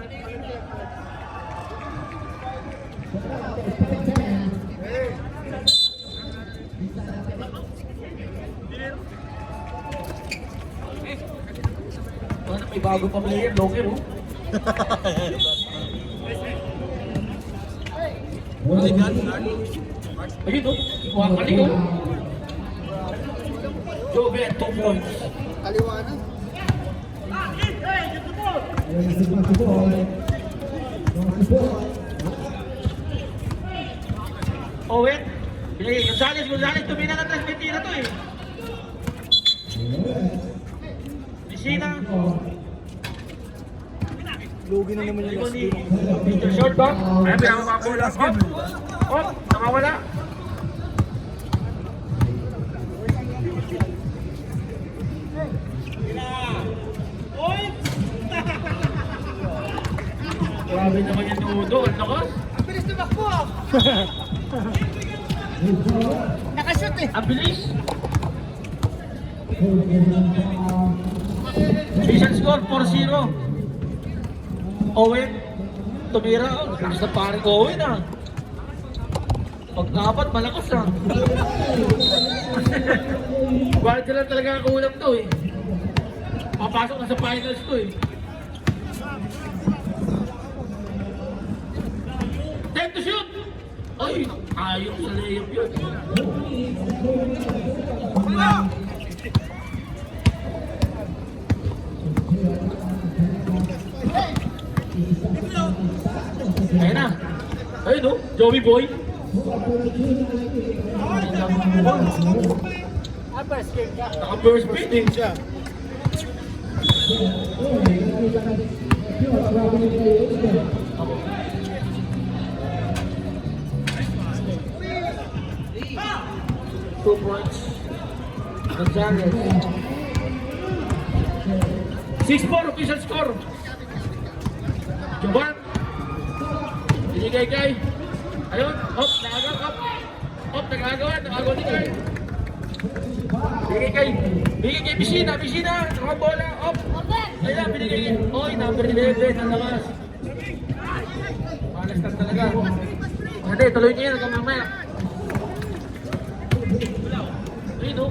Ano, may bago pa player, locker oh. Ayun oh, wakali oh. Joven, 2 points. Kaliwanag. Owen, Gonzales, tumina na 3 na to eh. Messina. Lugi na naman yung last game. Peter short ba? Ayan, pinamamabola. Hop, nakawala. Grabe naman yung nudo, ang lakas. Ang bilis tumakbo! Nakashoot eh! Ang bilis. Official score, 4-0. Owen, tumira. Lakas na paring Owen ah. Pag-apat, malakas ah. Bakit sila talaga ang kulang to eh. Papasok na sa finals to eh. Time to shoot! Ay, ayaw sa layup yun. Ayun na. Ayun o, Joey Boy. Naka-burst speed eh. Siya. Two points. Gonzales. 6-4 official score. Juban. Binigay kay. Ayun. Hop, nakagaw. Hop, nakagawa ni Kay. Binigay kay Bisina. Nakabola. Hop. Ayun, binigay kay. Oy, number 11. Ang lakas. Malas na talaga. Hindi, tuloy niyo yan hanggang mamaya. Ayun o.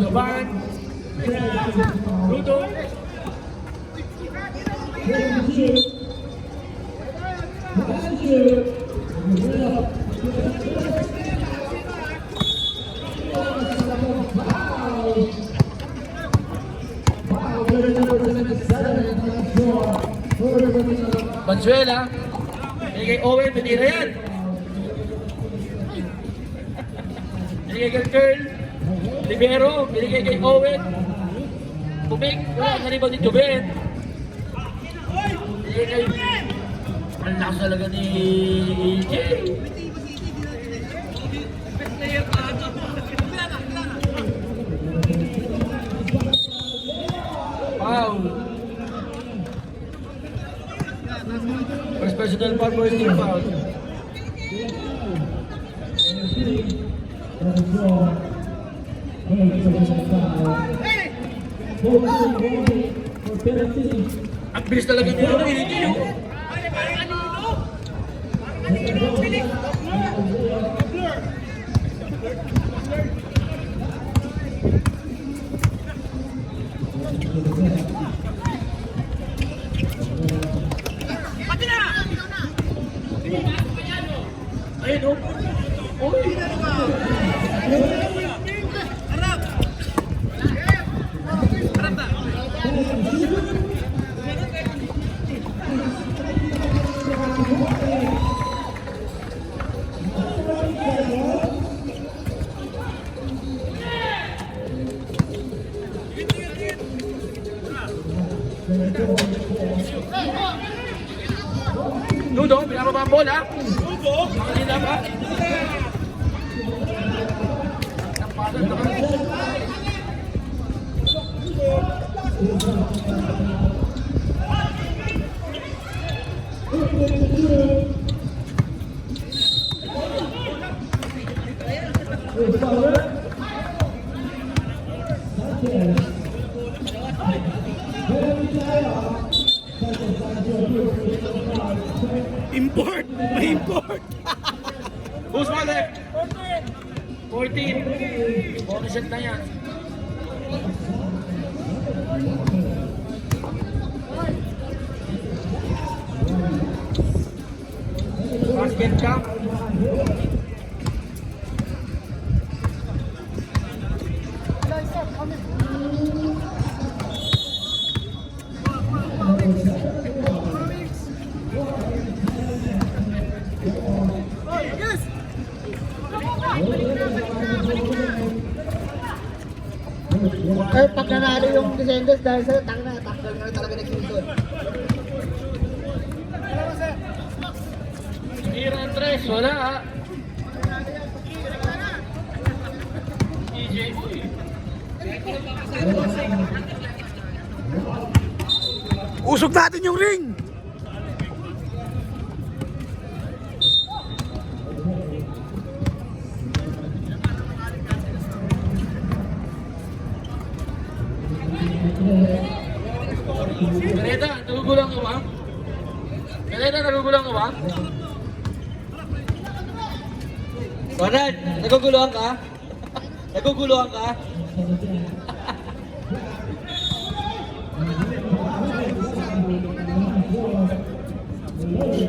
Laban. Rudo. Banzuela. Binigay Owen, pinira yan. Binigay kay Curl. Libero, binigay kay Owen. Pumik, wala na rin ba ni Joven? Binigay kay... Ang lakas talaga ni EJ. Wow. First personal foul, first team foul. Ang bilis talaga niya ng EJ. Ayun o. Harap! Harap na! Nudo, pinababa ang bola. Nudo, hindi na ba? Import! May import! Who's my left? 14. Bonus shot na yan. Basket jump. Eh, pag nanalo yung Descendants dahil sa takal na talaga nag-season. Tira ang tres. Wala ah. EJ. Uy. Usok natin yung ring! Kaneta, nagugulang ka ba? Kaneta, nagugulang ka ba? Konrad, naguguluhan ka? Naguguluhan ka?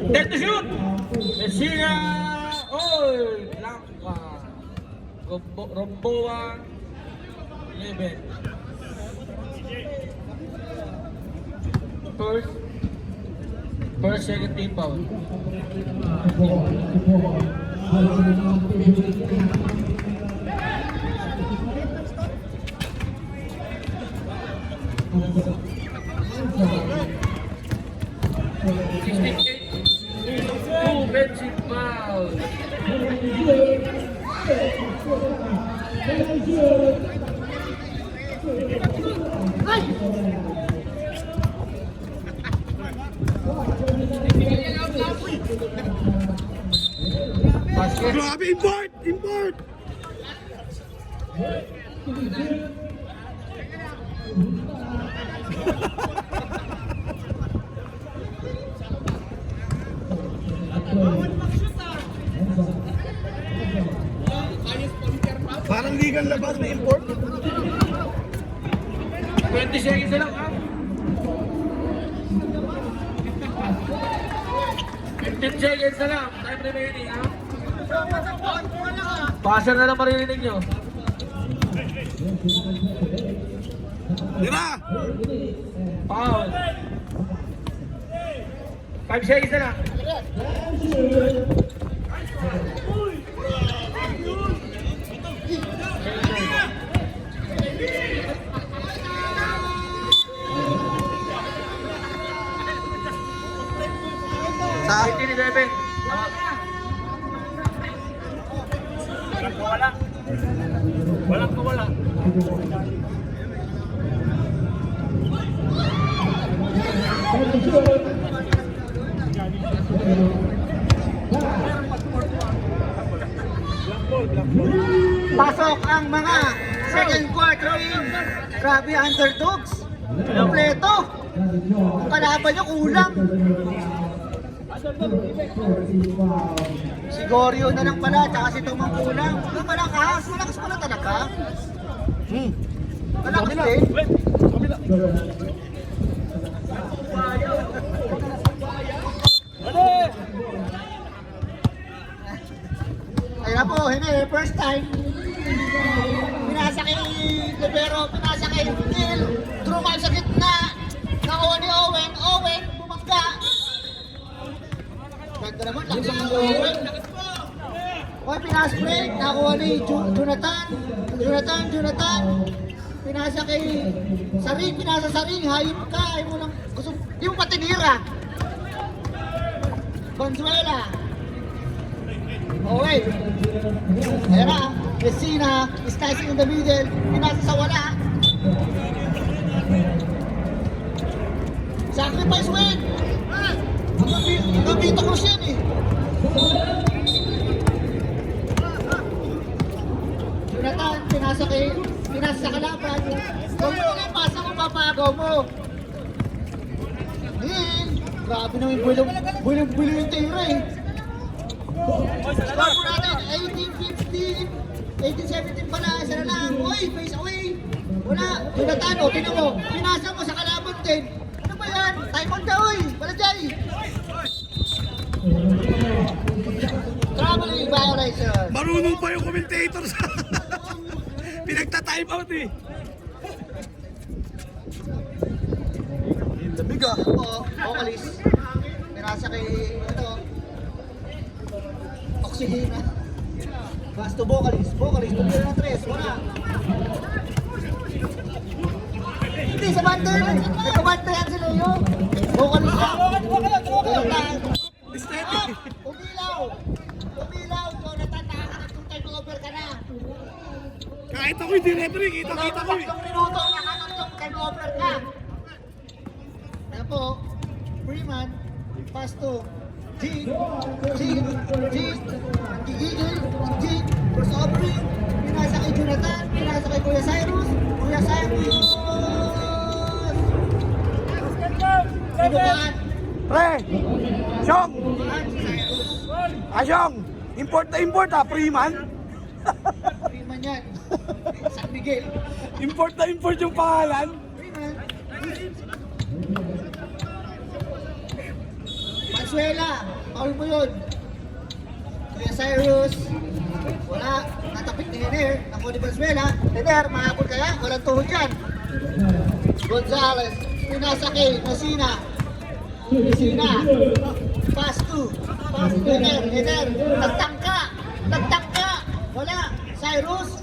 Dead to shoot! Messina! Oy! Blanca! Romboa! 11. First second team foul. Two offensive fouls. Basket. Grabe, import! Import! Parang ligang labas na import. 20 seconds na lang ha. 15 seconds na lang. Time remaining ha. Passer na lang maririnig nyo. Tira! Foul. 5 seconds na lang. Sa? 18-11. Walang kawala. Walang kawala. Pasok ang mga second quarter in. Grabe, underdogs. Kompleto. Ang kalaban nyo kulang. Si Goryo na lang pala, tsaka si Tomang kulang. Malakas, malakas pala talaga. Malakas din. Ayan po, hindi, first time. Pinasa kay Libero, pinasa kay Neil. Drumal sa gitna. Nakuha ni Owen. Owen, bumangga. Ganda naman, lakas ang Owen. Owen, pinasa-break. Nakuha ni Jonathan. Jonathan. Pinasa kay Saring, pinasa Saring. Hayop ka. Ayaw mo lang, gusto, di mo pa tinira. Consuela. Owen. Ayan na. Messina is slicing in the middle. Pinasa sa wala. Sacrifice win. Hanggang Vito Cruz yan eh. pinasa sa kalaban. Kung mo lang pasa mo, papagaw mo. Grabe naman bulo yung tira eh. Score po natin, 18-15, 18-17 pala, isa na lang. Uy, face away. Wala, Jonathan, o, tinan mo, pinasa mo sa kalaban din. Ano ba yan? Time out ka, uy, balajay. Traveling violation. Marunong pa yung commentator sa... Pinagta-time out eh. Lamig ah. Ako, vocalis. Pinasa kay, Oxyhina. Basto vocalis, tumira ng 3, wala. Hindi, sa banda yan. Sa banda yan sila yun. Vocalis lang. Jonathan. Umilaw, Jonathan, nakakalit yung time over ka na. Kahit ako hindi referee, kita-kita ko eh. 3 minuto, nakakalit yung time over ka. Kaya po, Freeman, pass to Jean, Gigigil, crossovering, pinasa kay Jonathan, pinasa kay Kuya Cyrus, Pinukaan, Pre! Syong! si Cyrus, Syong! Import na import ah, Freeman! Freeman yan, San Miguel, Import na import yung pangalan! Freeman, Mansuela, paul mo yun, Kuya Cyrus, wala, natapik ni Hener, ako ni Mansuela, Hener, mahapon kaya, walang tuhod yan, Gonzales, pinasa kay Messina, pass to Hener, nagtangka, wala, Cyrus,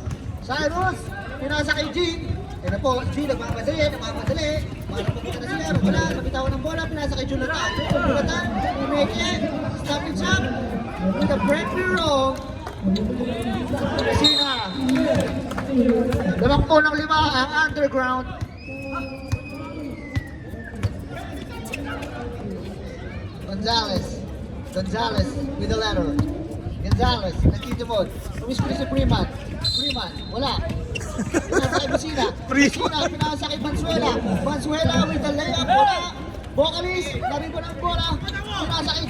pinasa kay Jean, yan po, Jean, nagmamadali, para pupunta na sila, wala, nabitawan ng bola, pinasa kay Jonathan, we make it, stop and jump, with a break wrong, Messina, 25 ang underground, Gonzales with the letter. Gonzales, nakita mo. Tumis-tumis si Freeman, wala. Pinasa kay Messina, pinasa kay Mansuela with the layup, wala. Vocalis, naribo ng bola, pinasa kay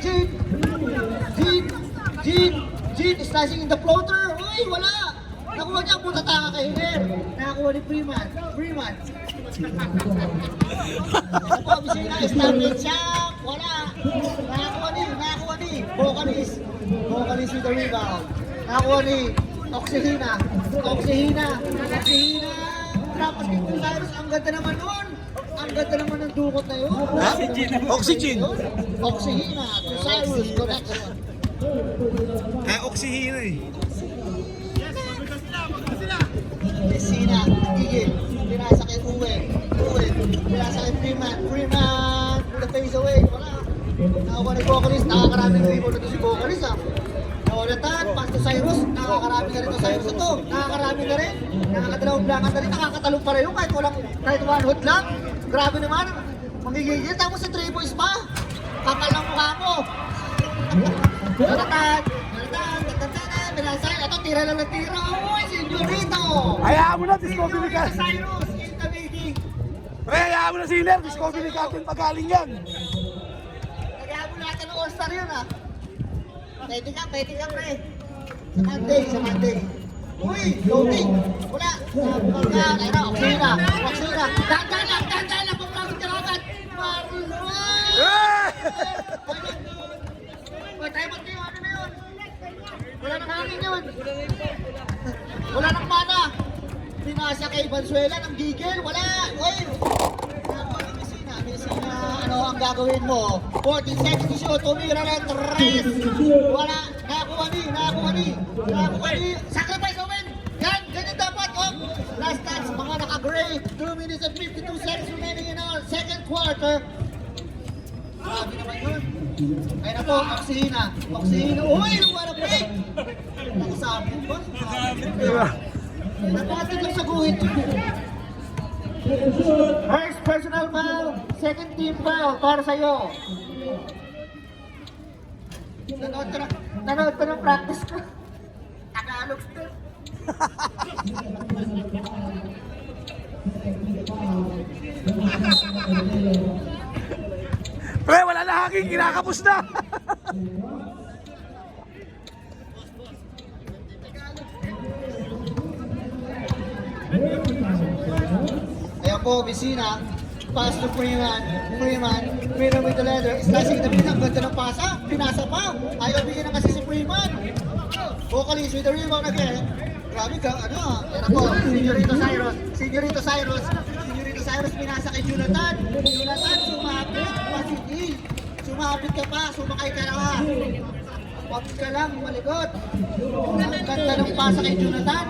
Jean, slashing in the floater, uy, wala. Nakuha niya, punta taka kay Hener. Nakakuha ni Freeman. Ako, Messina, establish siya, wala. Nakakuha ni Vocalis with the rebound. Nakakuha ni Oxyhina. Trapas kay Cyrus, ang ganda naman nun. Ang ganda naman ng dukot na yun. Oxygen. Oxyhina to Cyrus, connection. Oxyhina eh. Messina, gigil. Pinasa kay Uwe. Pinasa kay Freeman, with the face away. Wala. Nakakuha ni Vocalis, nakakaraming rebound na ito si Vocalis ah. Jonathan, pass to Cyrus, nakakarami na rin to Cyrus ito. Nakakarami na rin. Nakakadalawang blankan na rin, nakakatalong pa rin yung kahit one hood lang. Grabe naman. Mamigigil, tapos si 3 boys pa. Kapal ang mukha mo. Jonathan, Binasay, ito tira lang na tira. Uy, senyorito! Hayaan mo na, discovery ka. Cyrus, in the making. Pre, hayaan mo na si Hiner, discovery ka atin pagaling yan. Naghahabol natin ng All-Star yun ah. Pwede ka pre. Sa Monday. Uy, loading. Wala. Ayun, Oxyhina. Dandan lang, pagpasok ka agad. Marlon! Uy, tayo mag-tayo, ano na yun? Wala nang hangin yun. Wala nang mana. Pinasa kay Mansuela ng gigil. Wala. Uy. Messina, ano ang gagawin mo? 14 seconds to shoot. Tumira ng 3. Wala. Nakakuha ni. Sacrifice Owen. Ganyan dapat. Oh. Last touch. Mga naka-gray. 2 minutes and 52 seconds remaining in our second quarter. Grabe naman yun. Ayun na po, Oxyhina. Uy, wala break. Nakasabi ba? Napatid lang sa guhit. First personal foul, second team foul para sa'yo. Nanood ka ng practice ko. Tagalog still. hangin, kinakapos na. Ayan po, Messina. Pass to Freeman. Freeman with the leather. Slicing the pin. Ang ganda ng pasa. Pinasa pa. Ayaw bigyan na kasi si Freeman. Vocalist with the rebound again. Grabe ka, ano. Ayan po, Señorito Cyrus. Pinasa kay Jonathan. Sumapit pa si Dean. Sumapit ka pa. Sumakay ka na. Wag ka lang, malikot. Ang ganda ng pasa kay Jonathan.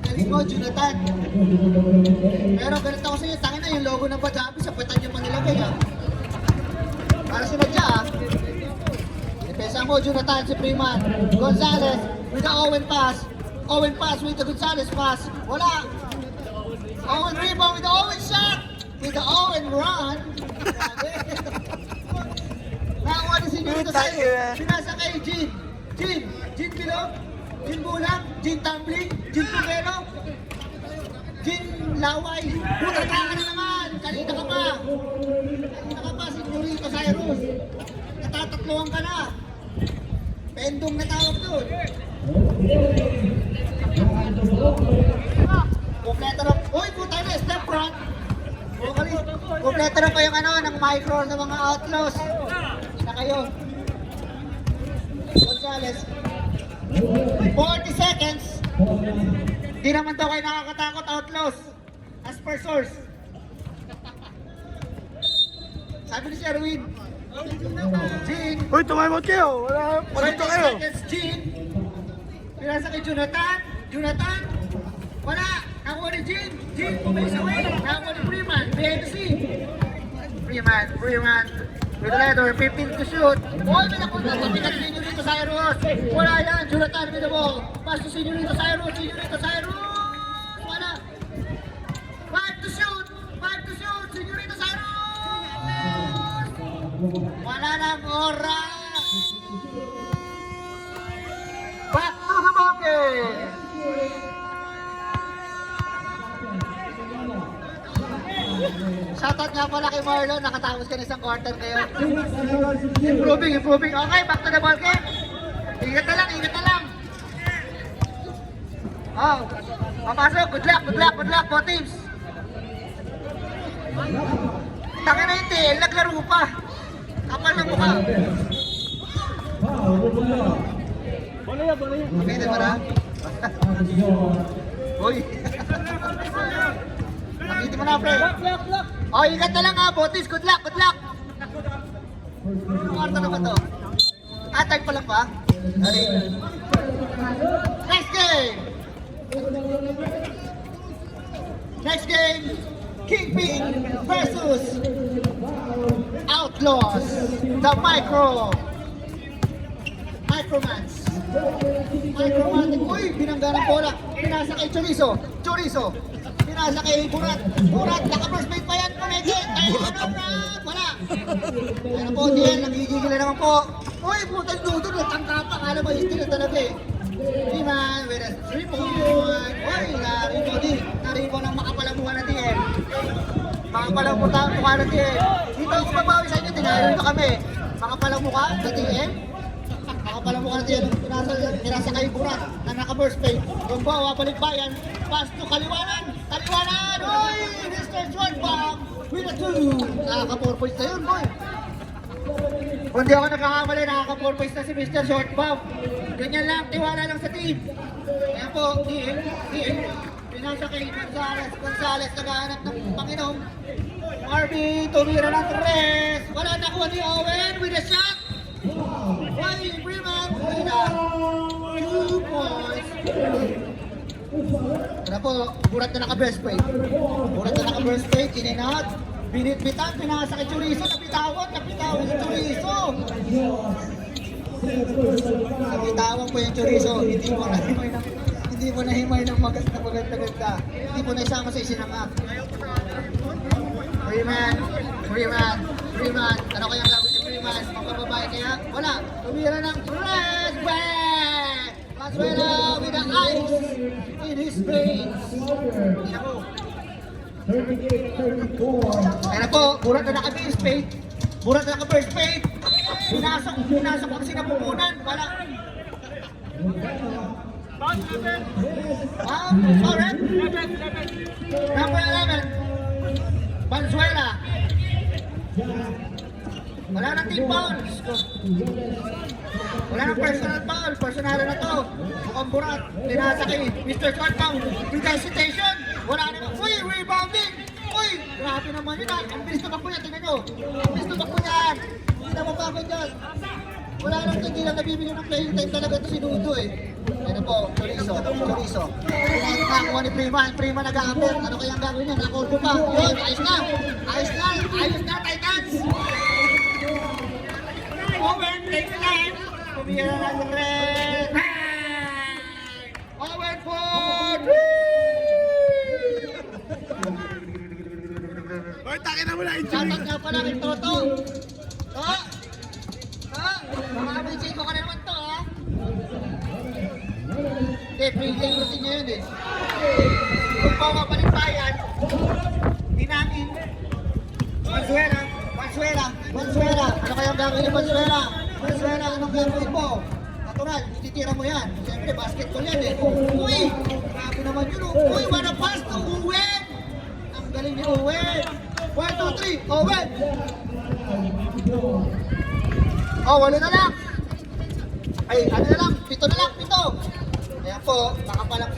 Galing mo, Jonathan. Pero ganito ko sa inyo, tangin na yung logo ng Bajabi sa puwetan niyo pa nilagay, ha? Para sinadya, ha? Depensa mo, Jonathan, si Freeman. Gonzalez with the Owen pass. Owen pass with the Gonzalez pass. Wala. Owen rebound with the Owen shot. With the Owen run. Nakakuha ni Señorito sa'yo. Pinasa kay Jean. Jean Bilog. Jean Bulang. Jean Tumbling. Jean Pugelo. Jean Laway. Puta ka na naman. Kanina ka pa. Señorito Cyrus. Natatatloan ka na. Pendong na tawag doon. Kompleto na. Uy, puta na. Step front. Kompleto na pa yung ano, ng micro ng mga outlaws. Na kayo. Gonzalez. 40 seconds. Di naman daw kayo nakakatakot, outlaws. As per source. Sabi ni si Erwin. Jean. Uy, tumamot kayo. Wala, palito kayo. 20 seconds, Jean. Pinasa kay Jonathan. Wala. Nakuha ni Jean. Pumayos away. Nakuha ni Freeman. BNC. Freeman. With the letter, 15 to shoot. May nakunta sa pikat si Señorito Cyrus. Wala yan. Jonathan with the ball. Pass to Señorito Cyrus. Wala. 5 to shoot. Señorito Cyrus. Wala nang oras. Back to the bucket. Shoutout nga pala kay Marlon, nakatapos ka na isang quarter kayo. Improving. Okay, back to the ball game. Ingat na lang. Oh, papasok. Good luck po teams. Tangin na yung TL, naglaro pa. Kapal ng mukha. Okay, di ba na? Uy. Nakita mo na, pre. Oh, ingat na lang ha, Botis. Good luck. Anong kwarta naman to? Tag pa lang ba? Dali. Next game. Kingpin versus Outlaws. The Micromans. Uy, binangga ng bola. Pinasa kay Chorizo. Pinasa kay Burat, naka-first bait pa yan. Wala. Ayan po, diyan, nagigigil na naman po. Uy, putang dudo, natangka pa. Kala mo, yung na talaga eh. Freeman with a 3-point. Uy, naribo ng makapalamuha na diyan. Makapalamuha na diyan. Dito ako mabawi sa inyo, tinalo nyo kami. Makapalamuha na diyan. Makapalamuha na diyan. Pinasa kay Burat, na naka-first bait. Gumbawa, balikbayan. Pass to Kaliwanan! Uy! Mr. Short Bomb! With a 2! Nakaka-4 points na yun, boy! Kung di ako nagkakamali, nakaka-4 points na si Mr. Short Bomb. Ganyan lang, tiwala lang sa team. Kaya po, team. Pinasa kay Gonzalez, naghahanap ng Panginoon. RB, tumira ng 3. Wala nakuha ni Owen with a shot. Why, Freeman with a 2 points. Ano po, Burat na naka-breast plate. In and out. Binitbitan, pinasa kay Chorizo, napitawan si Chorizo. Napitawan po yung Chorizo, hindi mo nahimay ng maganda. Hindi mo naisama sa isinangak. Freeman. Ano kayang gagawin ni Freeman? Magpababae kaya? Wala. Tumira ng press back! Valenzuela with the ice in his veins. Ayan po, burat na naka-first spade. Burat na naka-first spade. Pinasok ko kasi napupunan. Wala. Correct. Number 11. Valenzuela. Wala na team fouls. Wala na personal foul. Personal na to. Mukhang burat. Tinasa kay Mr. Shortdown. With hesitation. Wala na. Uy, rebounding. Uy, grabe naman yun ah. Ang bilis na bakbo yan. Tingnan nyo. Ang bilis na bakbo yan. Hindi na mapagod yan. Wala lang ito. Hindi lang nabibigyan ng playing time talaga ito si Dudo eh. Yan po. Chorizo. Chorizo. Nakakuha ni Prima. Prima nag-a-apper. Ano kayang gagawin niya? Nakakordo pa. Yun. Ayos na. Ayos na. Ayos na. Titans. Owen takes time. Pumira na ng red. Owen Ford. Oy, takin na mo na, injury. Shoutout nga pala kay Toto. Mga abinsin ko ka na naman to ha. Hindi, pre-game routine niya yun eh. Kung pa mapalimpayan, di namin. Valenzuela. Ano kayang gagawin ni Valenzuela? Valenzuela, anong gagawin mo? Natural, ititira mo yan. Siyempre, basketball yan eh. Uy! Grabe naman yun oh. Uy, what a pass to Owen! Ang galing ni Owen! 1, 2, 3, Owen! Oh, walo na lang! Ay, ano na lang? 7 na lang, 7! Ayan po, nakapalang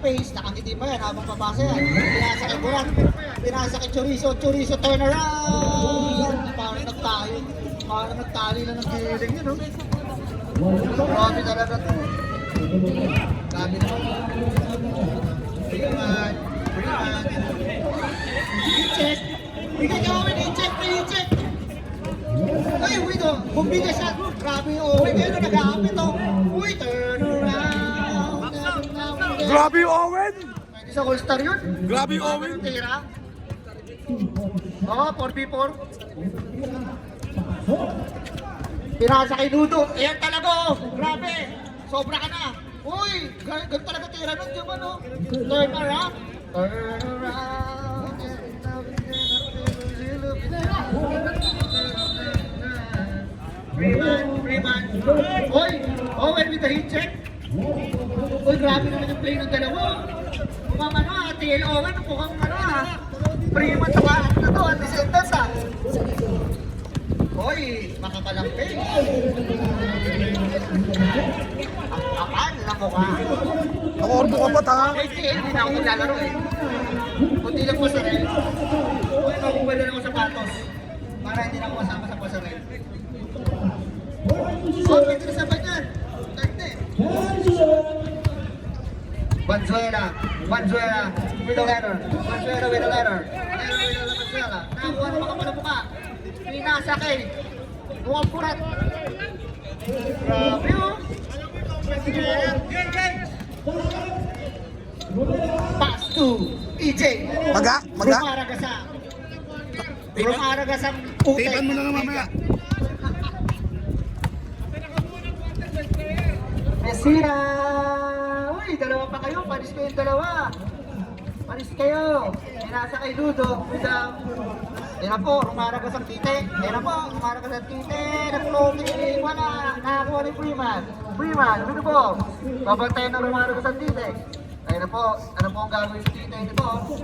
face, nakangiti pa yan habang papasa yan. Pinasa kay Burat, pinasa kay Chorizo turnaround! Parang nagtali lang ng giling yun, no? Grabe talaga to. Grabe naman. Freeman. I-check. Bigay ka Owen, i-check. Ay, uwi to. Bumbiga siya. Grabe yung Owen. Ngayon na nag-aapit to. Uy, turn around. Grabe yung Owen. Pwede sa all-star yun. Grabe yung Owen. Tira. Oo, 4v4. Pinasa kay Dudo. Ayan talaga oh. Grabe. Sobra ka na. Uy, ganun talaga tira nun. Diba no? Turn around. Freeman. Uy, Owen with the heat check. Uy, grabe naman yung play ng dalawa. Mukhang ano ah, TL Owen, mukhang ano ah. Freeman tamaan na to, at the same time ah. Uy, makakalampi. Ang kapal na mukha. Nakordo ka ba ta? Kahit hindi na ako maglalaro eh. Kunti lang pasarel. Uy, makukuha na ako sapatos. Para hindi na ako masama sa pasarel. So, pwede na saban yan. Tagte. Valenzuela with a letter. Valenzuela. Nakakuha na makapal ang mukha. Pinasa kay Mukhang Burat. Grabe oh. Pass to EJ. Maga. Rumaragas ang puti. Tipan mo na lang mamaya. Messina! Uy, dalawa pa kayo. Panis kayo yung dalawa. Panis kayo. Pinasa kay Ludo. Yan na po, rumaragas ang tite. Nag-floating. Wala. Nakakuha ni Freeman. Ano po? Babantayan na rumaragas ang tite. Ayun na po. Ano po ang gagawin sa tite? Ito po.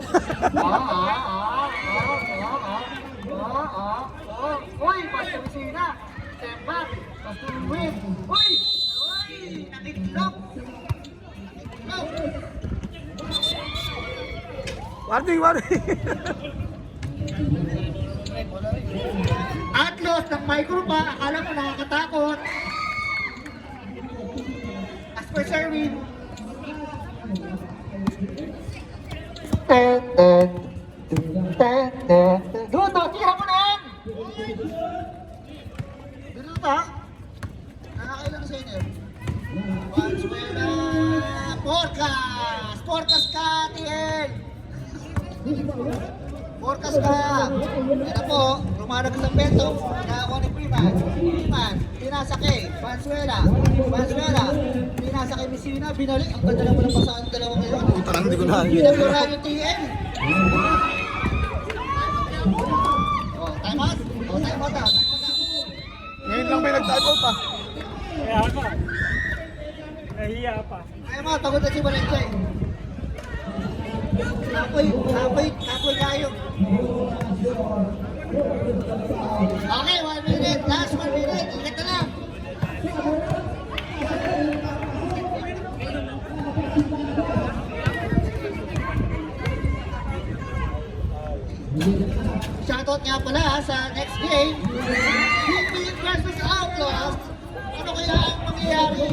Uy, basta Messina. Step back. Basta win. Uy! Nakitlog. Warning. Atlos ng micro pa. Akala mo nakakatakot. As per Sherwin. Dudo, tira mo na yan! Dudo ta? Nakakailan sa inyo? Valenzuela! Porcas ka, TL! Porcas ka! Yan na po, lumarag sa peto. Nakakuha ni Prima. Freeman, pinasa kay Valenzuela. Valenzuela, pinasa kay Messina, binalik. Ang ganda naman ng pasahan ng dalawa ngayon. Puta lang, hindi ko na. Binabura yung TM. Oh, time out. Oh, time out ah. Ngayon lang may nag-time out pa. Kaya pa. Nahiya pa. Time out, pagod na si Valencia. Apoy kayo. Okay, 1 minute. Last 1 minute. Ingat na lang. Shoutout nga pala sa next game. Philippines versus Outlaws. Ano kaya ang mangyayari?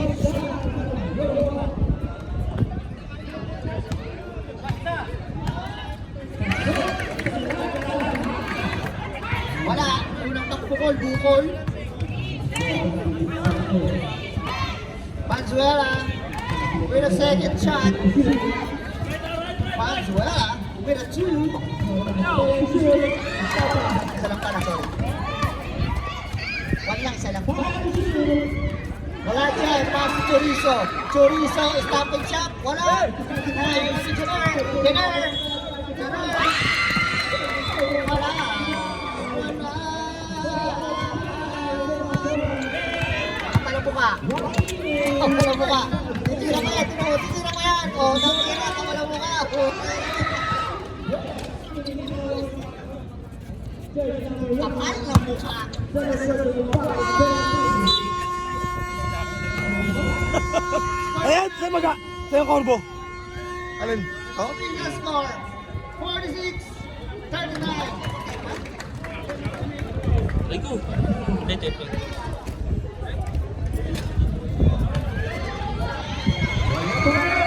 Wala. Unang bukol. Valenzuela with a second shot. Valenzuela with a 2. Isa lang pala, sorry. Isa lang. Wala dyan, pass to Chorizo. Chorizo, stopping shot. Wala. Nice. Jenner. Wala. Ang buka. Titira mo yan. O, nangira ka walang buka. Kapal na buka. Ayan, sa'yo maga. Sa'yo Corbo. Alin? Oh? Final score, 46-39. Ay ko. Hindi.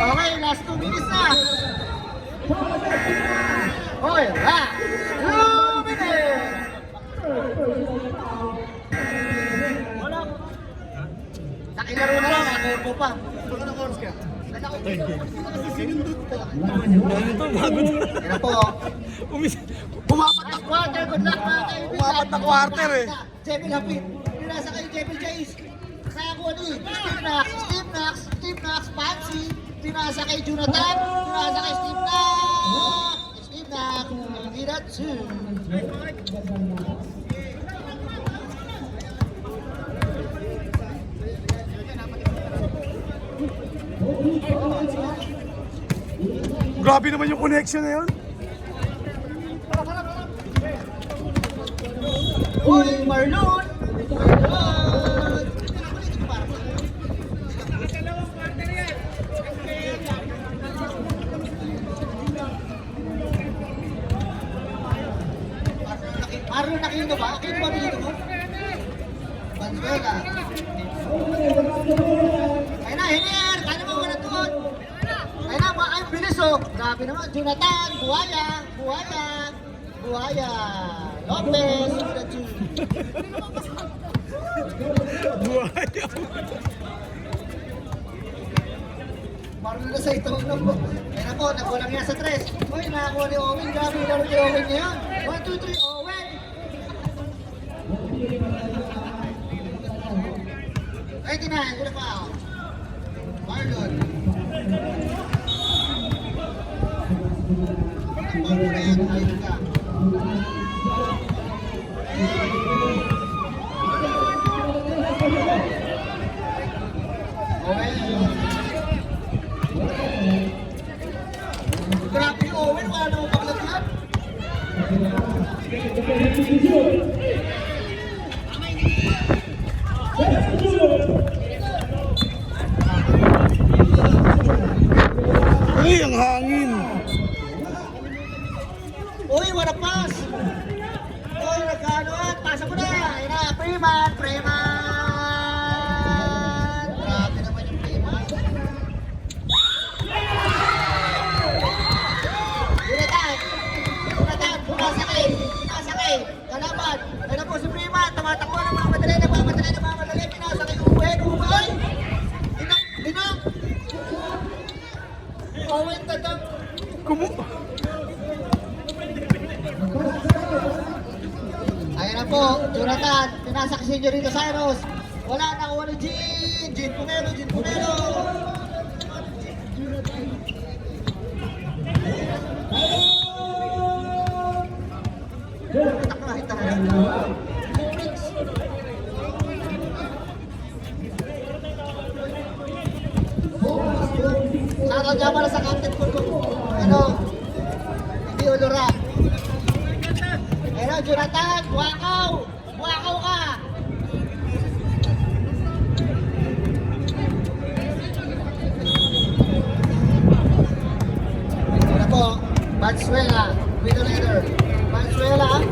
Okay, last 2 minutes na. Okay, last 2 minutes. Nakilaro na lang, ako po pa. Yan po. Umapat na quarter, good luck mga kaibigan. Umapat na quarter eh. Jeffy Lapid, pinasa kay Jeffy Jace. Kaya ko ni Steve Knox, Patsy, pinasa kay Jonathan, pinasa kay Steve Knox, hindi na 2. Grabe naman yung connection na yun. Uy, Marlon! Marlon, nakino ba? Nakino ba dito mo? Valenzuela. Ayun na, Hiner! Kaya mo wala tuon! Ayun na, ay bilis oh! Grabe naman, Jonathan, Buhaya! Lopez, Buhay. Marunong na sa ito ng bo. Ayun na po, nagwalang yan sa 3. Uy, nakakuha ni Owen. Grabe yung laro ni Owen ngayon. 1, 2, 3, Owen! Ay, tinahan ko na pa ako. Marlon. Marlon na yan. Ayun ka. Grabe yung Owen, wala namang paglagyan. Uy, ang hangin. Uy, wala pass. Uy, nagkanoan. Pasa ko na. Ayun na, Freeman. Grabe naman yung Freeman. Jonathan, pumasakay. Kalaban. Ayun na po si Freeman. Tumatakbo na mga madali. Pinasakay. Uwen. Dinang. Owen, tatang. Ayan na Yan po, Jonathan, pinasa kay Senyorita Cyrus. Wala, nakuha ni Jean. Jean Pumelo, Jean Pumelo. Hita na. Shoutout nga pala sa captain ko. Hindi ulura. Pero Jonathan, buwakaw! Buwakaw ka! Ano po, Valenzuela, middle leader. Valenzuela,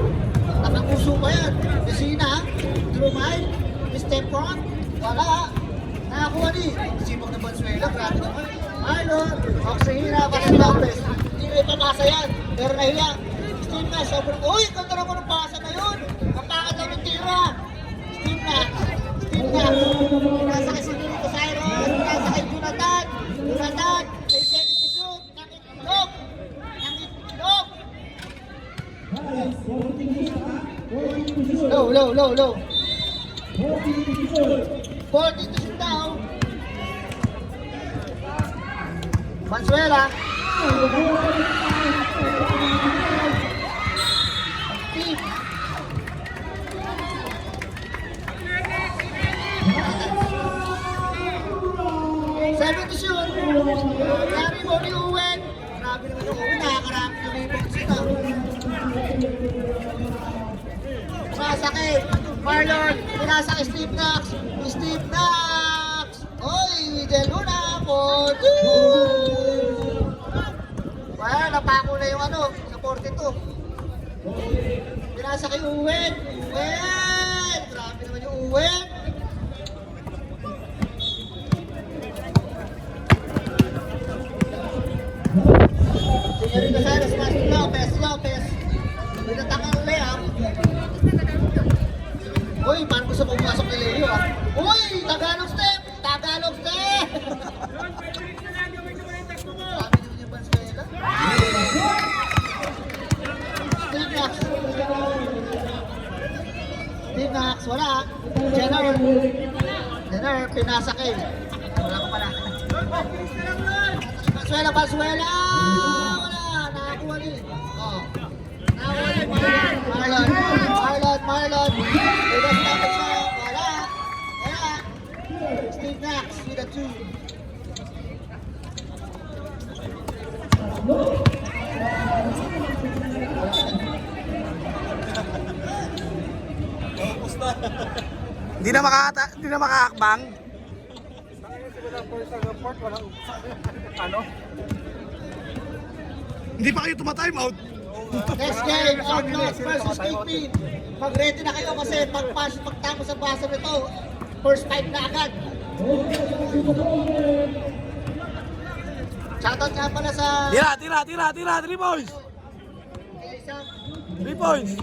nakapuso pa yan. Messina, Drumay, Stepron, wala. Nakakuha ni Sipag ng Valenzuela, grabe naman. Marlon, Oxihira, Basil Lopez. Hindi may pamasa yan, pero nahiya. Steve Nash, sobrang, uy, ganda naman ang pasa na yun. Ang pangat daw ng tira. Steve Nash, pinasa kay Senyorita Cyrus, pinasa kay Jonathan, may Kenny to shoot, nangitlog. Low. 40 to shoot down. Valenzuela. Steve. Seven to shoot. Gary mo ni Owen. Grabe naman yung Owen. Nakakarami yung ibig sila. Masakay. Marlon. Pinasa kay Steve Knox. Oy, Del Luna po. Well, napako na yung sa 42. Pinasa kay Uwen. Grabe naman yung Uwen. Senyorita Cyrus, Pastor Lopez. Pinatakang layup. Uy, parang gusto kong pumasok ni Leo ah. Uy, Tagalog step. Sabi naman yung Valenzuela. Steve Knox, wala. Jenner, pinasa kay. Wala ka pala. Valenzuela. Wala, nakakuha ni. Nakakuha ni Marlon. Wala. Steve Knox with a 2. Hindi na makakakbang. Hindi pa kayo tumatime out. Next game, Outlaws versus Kingpin. Mag-ready na kayo kasi pagtapos ang basa nito, first fight na agad. Shoutout nga pala sa... Tira, 3 points. 3 points.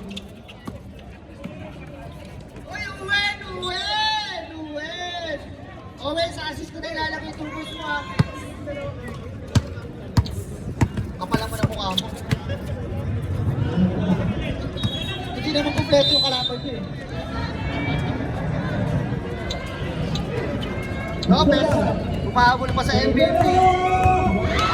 Uy, Uwen! Owen, sa assist ko na ilalagay yung tubos mo ha. Kapala mo na mukha mo. Hindi naman kompleto yung kalaban niyo eh. Lopez, umahabol pa sa MVP. Wala.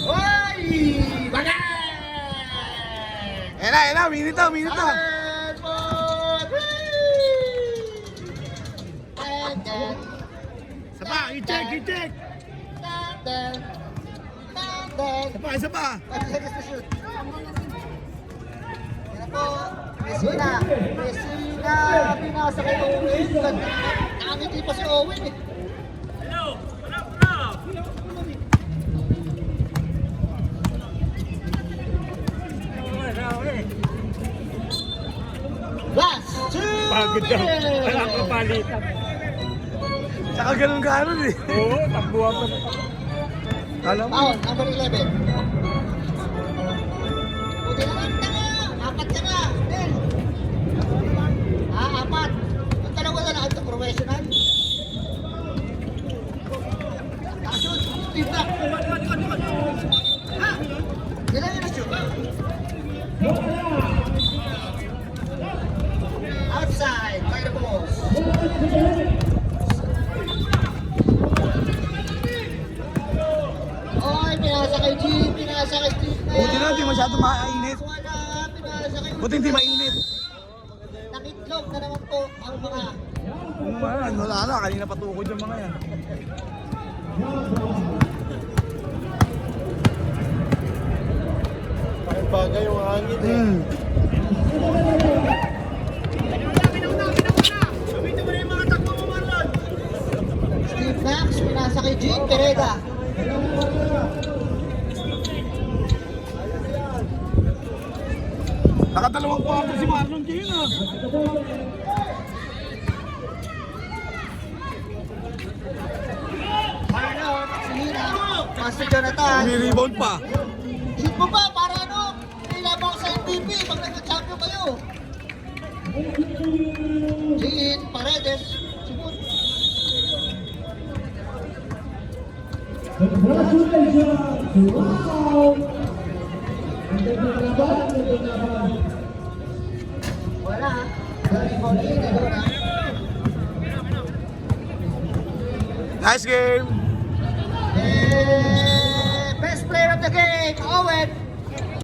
Hoy! Bagay! Ayan na, minute na. I-check. Isa pa. 5 seconds to shoot. Yan po, Messina, pinasa kay Owen. Nakangiti pa si Owen eh. Last 2 Pagod daw. minutes! Walang kapalitan. Saka ganun eh. Oo, takbuhan pa. Alam mo. Foul, number 11. Buti na lang, tanga! Apat ka na! Del! Apat Oy, pinasa kay Jeep, pinasa kay Steve. Buti na, di masyado mainit. Wala, pinasa kay Buti hindi mainit. Nakitlog na naman po ang mga Wala na, kanina patukod yung mga yan. Bakit bagay yung hangin eh. Steve Max, pinasa kay Jeep Pereda. Nakadalawang kwarto si Marlon King ah. Marlon, Selena, Pastor Jonathan. May rebound pa. Shoot mo pa para ano, ilabang sa MVP pag nag-champion kayo. Jean Paredes, Sibut. Wala. Dari Paulina, Dora. Nice game. Best player of the game, Owen.